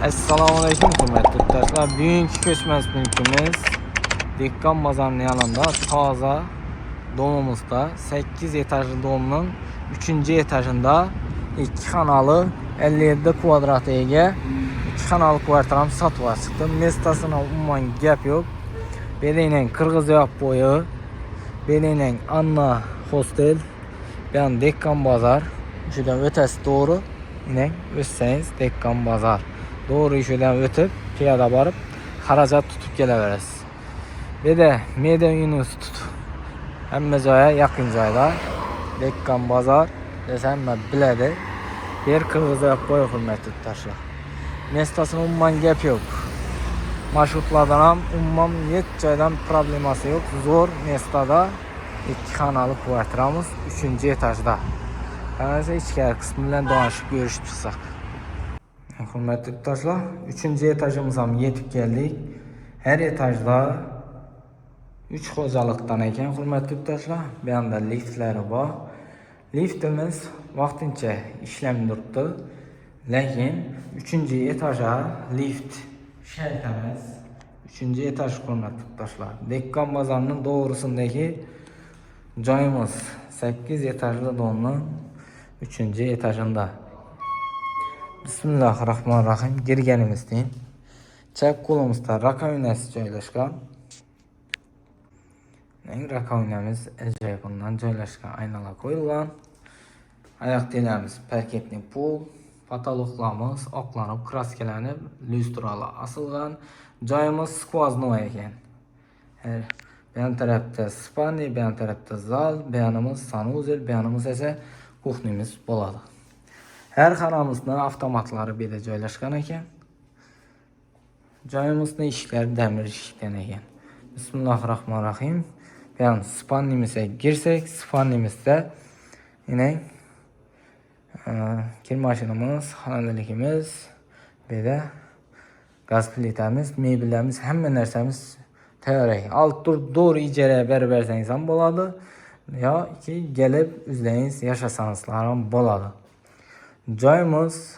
Assalomu alaykum hurmatli yurtdoshlar. Bugungi ko'chmas mulkimiz Dehqon bozorining yanında toza domimizda 8 etajli domning 3-etajında 2 xonalı 57 kvadratga ega 2 xonalı kvartiramiz sotuvga chiqdi. Mestasini umuman gap yo'q. Belenen Qirg'iz yoq bo'yi, Belenen Anna hostel, ben Dehqon bozor. Şuradan ötesi doğru yine ötsangiz Dehqon bozor. Doğru işeden ötüp piyada barıp xarajat tutup kelaverasiz. Bir de Media Institut hamma joyga yaqin joyda Dehqon bozor desam hamma biladi. Bir Qirg'iz yoq bo'yi hurmatli yurtdoshlar. Mestasini umuman gap yo'q. Marşrutlardan ham umuman hech joydan problemasi yo'q. Zo'r mestada 2 xonalı kvartiramiz 3-etajda. Qancha ichkari qismi bilan donishib görüşüp chiqsak. Hurmatli yurtdoshlar, 3-etajimizga ham yetib keldik. Her etajda 3 xo'jalikdan ekan hurmatli yurtdoshlar. Bu yerda liftlari bor. Liftimiz vaqtincha ishlamay turibdi. Lekin 3-etajga lift shart emas. 3-etaj hurmatli yurtdoshlar. Dehqon bozorining to'g'risindagi joyimiz 8 etajli domning 3-etajında. Bismillahirrahmanirrahim. Girganimizdan chap qo'limizda rakovinasi joylashgan. Rakovinamiz ajoyibundan joylashgan, aynalar qo'yilgan. Oyoq telamiz parketli pol, patologlarimiz oqlanib, kraskalanib, lyustralar asilgan. Joyimiz skvoznoy ekan. Bu yan tarafda spalni, bu yan tarafda zal, bu yanimiz sanuzel, bu yanimiz esa kuxnimiz bo'ladi. Her xonamizning avtomatlari bu yerda joylashgan ekan. Joyimizning eshiklari demir eshikdan ekan. Bismillahirrahmanirrahim. Bu yan spalnimizga girsak, spalnimizda yine kir mashinamiz, xonaligimiz, bu yerda gaz plitamiz, mebellarimiz, hamma narsamiz tayyor. Alt tur doğru ijaraga berib bersangiz ham bo'ladi. Yoki kelib o'zlaringiz yashasangiz ham bo'ladi. Joyimiz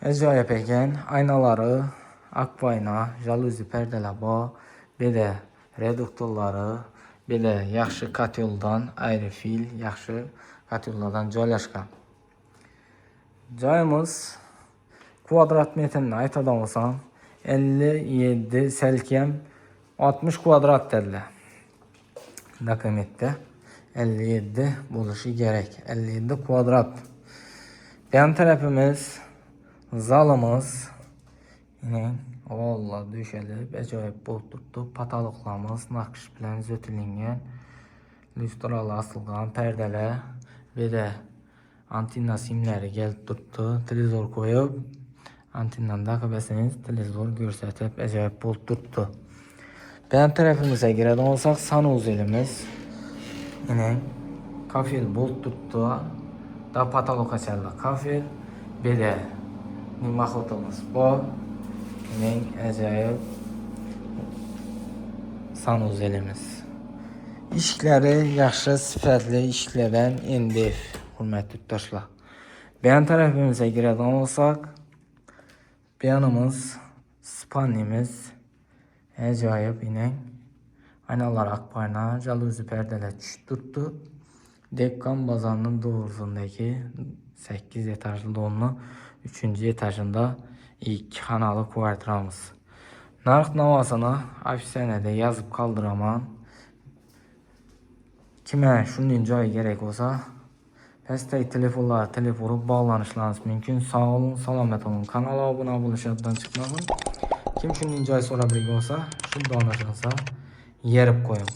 ajoyib ekan. Aynaları, akvayna, jaluzi perdeler bor. Bir de reduktorlari, bir de yaxshi koteldan, aerofil, yaxshi kotellardan joylashgan. Joyimiz kvadrat metrini aytadigan bo'lsam 57 salkam 60 kvadrat dedilar. Dokumentda 57 bo'lishi kerak. 57 kvadrat. Yan tarafimiz zalimiz. Yine valla döşelib ajoyib bo'lib turibdi. Patologlarimiz naqsh bilan zo'tilingan. Lyustralar asılgan, perdeler, bir de antenna simlari kelib turibdi. Televizor qo'yib, antennadan taqib olsangiz televizor ko'rsatib ajoyib bo'lib turibdi. Bu yan tarafimizga kiradigan bo'lsak, sanuzelimiz. Yine kafel bo'lib turibdi. Da patolog açarlar kafel, bir de nimahotimiz bor. Yine ajoyib sanuzelimiz. İşikleri yaxshi sifatli ishlardan endif hurmatli yurtdoshlar. Bu yan tarafimizga kiradigan bo'lsak, bu yanimiz spalnimiz. Ajoyib yine aynalar akbayna, jaluzi perdeler tushib turibdi. Dehqon bozorining doğrusundaki 8 etajlı domning 3-etajında 2 xonalı kvartiramiz. Narx navosini ofisiyada yozib qoldiraman. Kime shunday joy kerak bo'lsa, pastdagi telefonlarga telefon urib bog'lanishlaringiz mumkin. Sog' olun, salomat olun. Kanalga obuna bo'lishdan chiqmasin. Kim shunday joy so'rab bo'lsa, shu donashilsa yerib qo'ying.